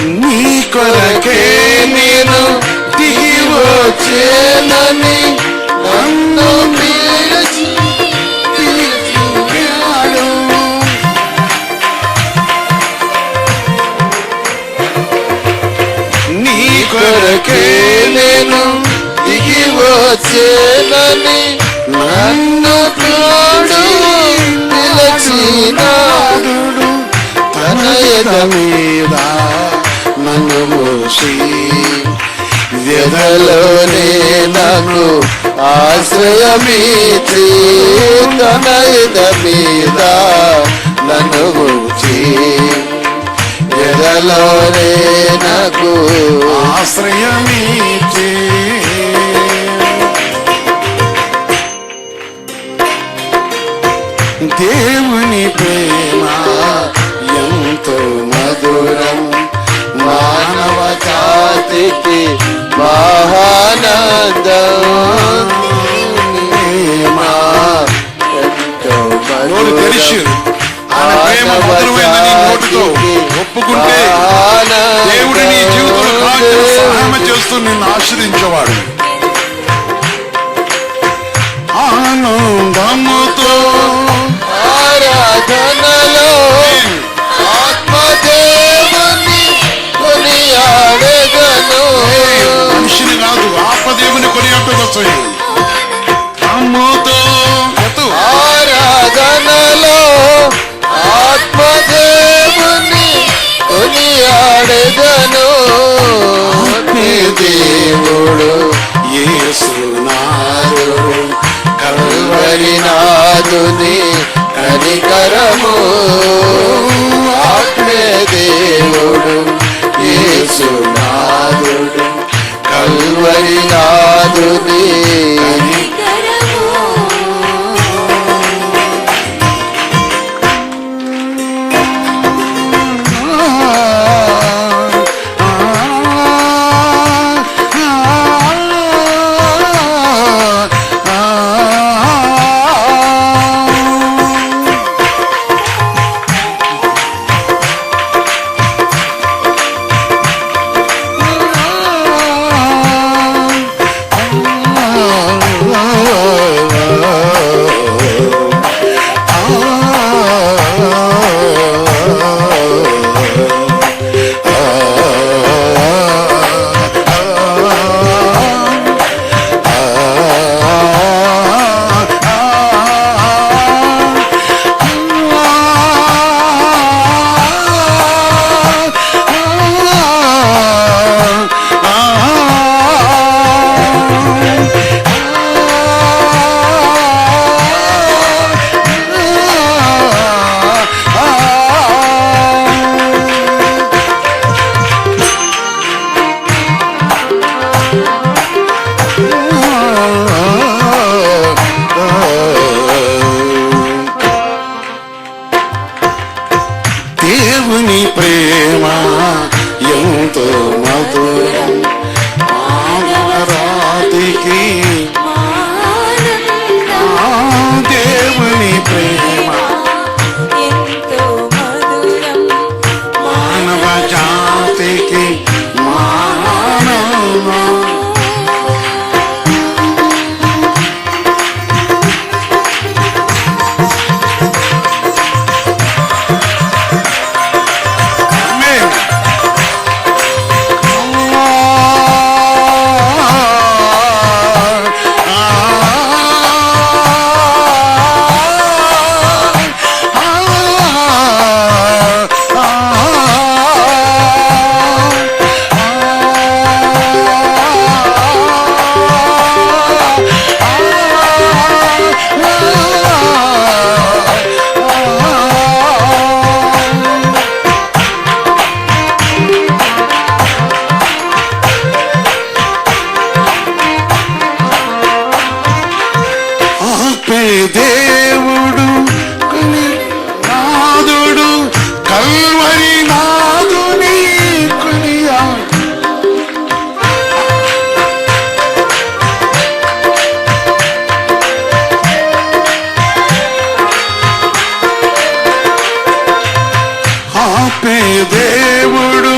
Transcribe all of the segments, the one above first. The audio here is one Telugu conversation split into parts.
నీ కొరకే నేను దిగి వచ్చేనని నన్ను పిలిచాడు. నీ కొరకే నేను దిగి వచ్చేనని నన్ను తోడు పిలిచినాడు. తన ఎద మీద నన్ను మోసి వ్యధలోనే నాకు ఆశ్రయమిచ్చి తన ఎద మీద నన్ను మోసి వ్యధలోనే నాకు ఆశ్రయమిచ్చి దేవుని ప్రేమ ఎంతో మధురం, మానవ జాతికి మహానందం. ఒప్పుకుంటే దేవుడు నీ జీవితంలో సహాయం చేస్తూ నిన్ను ఆశ్రయించేవాడు. ఆనందముతో ఆరాధనలో ఆత్మదేవుని కొనియాడెదను. మనిషిని కాదు, ఆత్మదేవుని కొనియాడవచ్చు. ఆరాధనలో ఆత్మదేవుని కొనియాడెదను. దేవుడు యేసునాథుడు కల్వరి నాథుని కనికరము. ఆత్మే దేవుడు యేసునాథుడు కల్వరి నాథుని దేవుని ప్రేమ ఎంతో మధురం, మానవరాతికి దేవుని ప్రేమ ఎంతో మధురం, మానవ జాతికి మానవం. దేవుడు నాదుడు కల్వరి నాదుని కొనియా. ఆపే దేవుడు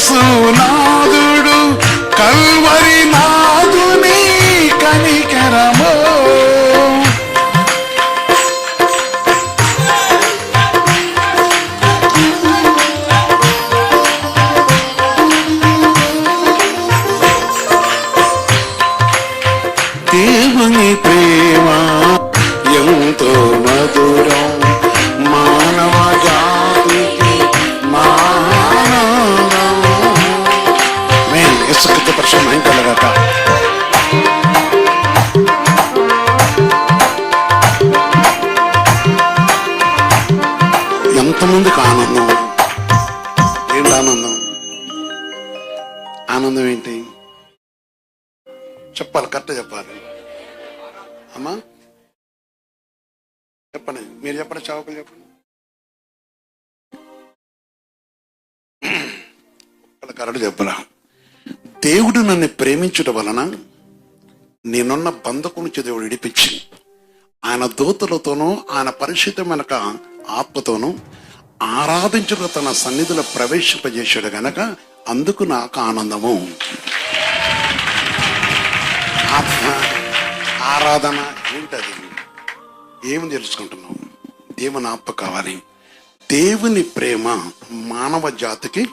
యేసునాథుడు కల్వరి నాదుని కనికరము దేవుని ప్రేమ ఎంతో మధురం మానవ జాతికి మానవం యేసుక్రీస్తు పరిశుద్ధ నామం కలగాక. ఎంతమందికి ఆనందం? ఏంటి ఆనందం? ఆనందం ఏంటి చెప్పాలి, కరెక్ట్ చెప్పాలి అమ్మా. చెప్పండి, మీరు చెప్పండి, చౌకలు చెప్పండి. కరెక్ట్ చెప్పరా? దేవుడు నన్ను ప్రేమించడం వలన నేనున్న బంధకు నుంచి దేవుడు విడిపించి ఆయన దూతలతోనూ ఆయన పరిశుద్ధమైన ఆత్మతోనూ ఆరాధించుకు తన సన్నిధిలో ప్రవేశింపజేశాడు గనక అందుకు నాకు ఆనందము. ఆత్మ ఆరాధన ఏంటది? ఏమి తెలుసుకుంటున్నావు? దేవుని ఆత్మ కావాలి. దేవుని ప్రేమ మానవ జాతికి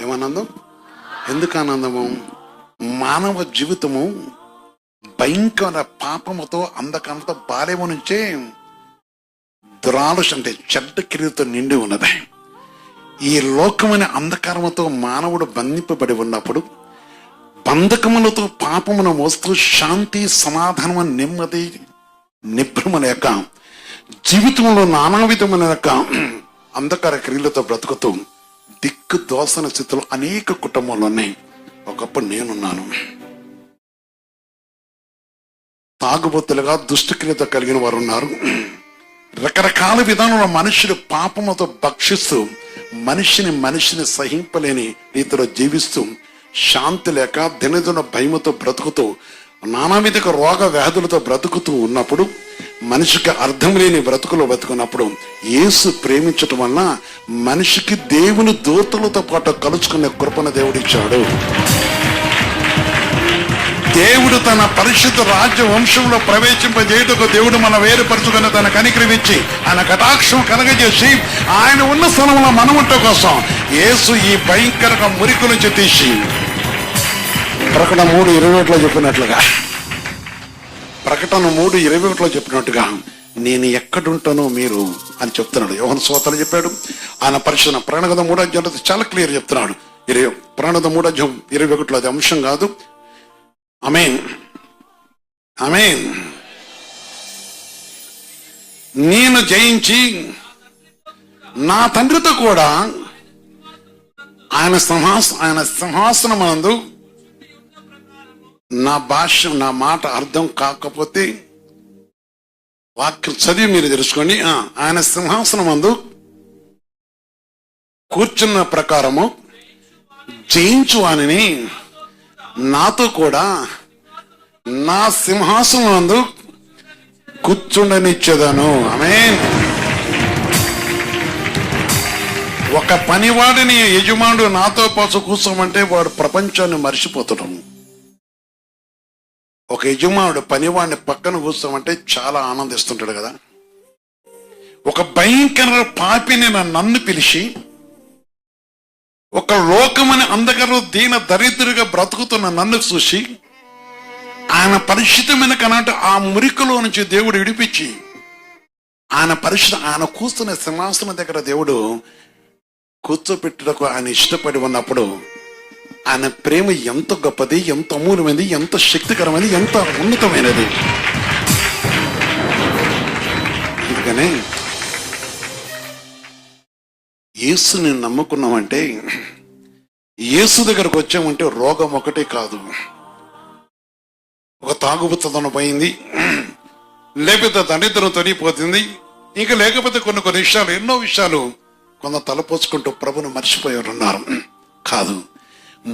ఏమానందం? ఎందుకు ఆనందము? మానవ జీవితము భయంకర పాపముతో అంధకారంతో బాల్యము నుంచే దురాలోచన అంటే చెడ్డ క్రియతో నిండి ఉన్నది. ఈ లోకమైన అంధకారముతో మానవుడు బంధింపబడి ఉన్నప్పుడు బంధకములతో పాపమును మోస్తూ శాంతి సమాధానము నెమ్మది నిభ్రమల యొక్క జీవితంలో నానా విధమైన యొక్క అంధకార క్రియలతో బ్రతుకుతూ దిక్కు దోసన స్థితిలో అనేక కుటుంబాలు ఉన్నాయి. ఒకప్పుడు నేనున్నాను. తాగుబోతులుగా దుష్టక్రియతో కలిగిన వారు ఉన్నారు. రకరకాల విధానంలో మనుషులు పాపముతో భక్షిస్తూ మనిషిని సహింపలేని రీతిలో జీవిస్తూ శాంతి లేక దినదిన భయముతో బ్రతుకుతూ నానావిధక రోగ వ్యాధులతో బ్రతుకుతూ ఉన్నప్పుడు మనిషికి అర్థం లేని బ్రతుకులో బ్రతుకున్నప్పుడు యేసు ప్రేమించటం వలన మనిషికి దేవుని దూతలతో పాటు కలుసుకునే కృపను దేవుడిచ్చాడు. దేవుడు తన పరిశుద్ధ రాజ్య వంశంలో ప్రవేశింపజేయటకు దేవుడు మన వేరుపరుచుకుని తన కనికరిమిచ్చి ఆయన కటాక్షం కలగజేసి ఆయన ఉన్న స్థలంలో మనం ఉంట కోసం యేసు ఈ భయంకర మురికి నుంచి తీసి ప్రకటన 3:21 చెప్పినట్లుగా ప్రకటన 3:21 చెప్పినట్టుగా నేను ఎక్కడుంటానో మీరు అని చెప్తున్నాడు. యోహాను సువార్తలో చెప్పాడు. ఆయన పరిశుద్ధ ప్రణగత 3:21 చాలా క్లియర్ చెప్తున్నాడు. ప్రణగత 3:21 అది అంశం కాదు. ఆమేన్ ఆమేన్. నేను జయించి నా తండ్రితో కూడా ఆయన సింహాసనమందు నా మాట అర్థం కాకపోతే వాక్యం చదివి మీరు తెలుసుకోండి. ఆయన సింహాసనమందు కూర్చున్న ప్రకారము జయించు అని నాతో కూడా నా సింహాసనం నందు కూర్చుండనిచ్చేదాను. ఆమేన్. ఒక పనివాడిని యజమానుడు నాతో పాటు కూర్చోమంటే వాడు ప్రపంచాన్ని మర్చిపోతాడు. ఒక యజమానుడు పనివాడిని పక్కన కూర్చోమంటే చాలా ఆనందిస్తుంటాడు కదా. ఒక భయంకర పాపిని నన్ను పిలిచి ఒక లోకమని అందగరు దీన దరిద్రుగా బ్రతుకుతున్న నన్ను చూసి ఆయన పరిశుద్ధమైన కనాట ఆ మురికలో నుంచి దేవుడు విడిపించి ఆయన కూర్చున్న సింహాసనం దగ్గర దేవుడు కూర్చోపెట్టుటకు ఆయన ఇష్టపడి ఉన్నప్పుడు ఆయన ప్రేమ ఎంత గొప్పది, ఎంత అమూల్యమైనది, ఎంత శక్తికరమైనది, ఎంత ఉన్నతమైనది. అందుకనే యేసుని నమ్ముకున్నామంటే, యేసు దగ్గరకు వచ్చామంటే రోగం ఒకటే కాదు. ఒక తాగుబోతుతనం పోయింది, లేకపోతే దరిద్రం తొలిపోతుంది, ఇంకా లేకపోతే కొన్ని విషయాలు, ఎన్నో విషయాలు కొంత తలపోసుకుంటూ ప్రభును మర్చిపోయారు ఉన్నారు. కాదు,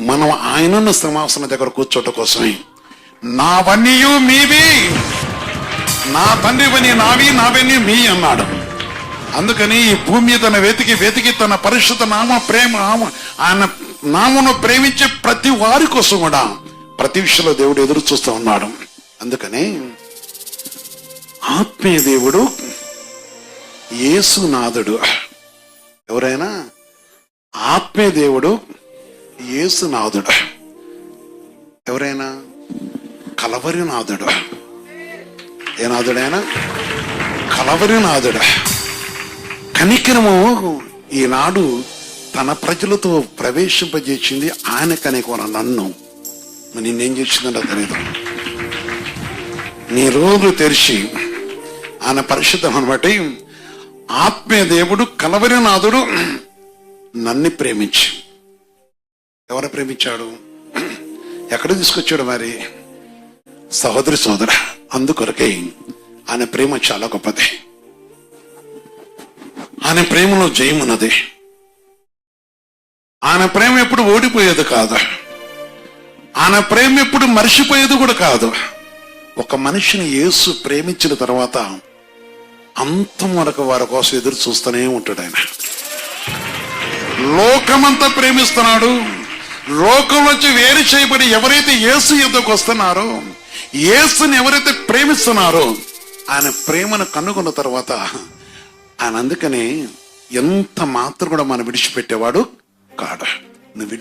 మనం ఆయనను సింహాసనం దగ్గర కూర్చోట కోసమే నావన్నీయు మీవి, నా తండ్రివని నావి, నావన్నీ మీ అన్నాడు. అందుకని ఈ భూమి మీద తన వెతికి తన పరిశుద్ధ ఆయన నామను ప్రేమించే ప్రతి వారి కోసం కూడా ప్రతి విషయంలో దేవుడు ఎదురు చూస్తూ ఉన్నాడు. అందుకని ఆత్మీయ దేవుడు యేసునాథుడు. ఎవరైనా ఆత్మీయ దేవుడు యేసునాథుడు. ఎవరైనా కలవరినాథుడు. ఏ నాథుడైనా కలవరినాథుడు. కనికరము ఈనాడు తన ప్రజలతో ప్రవేశింపజేసింది ఆయన కనికర. నన్ను నిన్నేం చేసిందంటే తెలియదు. నీ రోజు తెరిచి ఆయన పరిశుద్ధమని బట్టి ఆత్మీయ దేవుడు కలవరినాథుడు నన్ను ప్రేమించి. ఎవరు ప్రేమించాడు? ఎక్కడ తీసుకొచ్చాడు? మరి సహోదరి సోదర, అందుకొరకే ఆయన ప్రేమ చాలా గొప్పది. ఆయన ప్రేమలో జయమున్నది. ఆయన ప్రేమ ఎప్పుడు ఓడిపోయేది కాదు. ఆయన ప్రేమ ఎప్పుడు మర్చిపోయేది కూడా కాదు. ఒక మనిషిని యేసు ప్రేమించిన తర్వాత అంతం వరకు వారి కోసం ఎదురు చూస్తూనే ఉంటాడు. ఆయన లోకమంతా ప్రేమిస్తున్నాడు. లోకం నుంచి వేరు చేయబడి ఎవరైతే యేసు యుద్ధకు వస్తున్నారో, యేసుని ఎవరైతే ప్రేమిస్తున్నారో ఆయన ప్రేమను కనుగొన్న తర్వాత ఆయన అందుకనే ఎంత మాత్రం కూడా మనం విడిచిపెట్టేవాడు కాడు. నువ్వు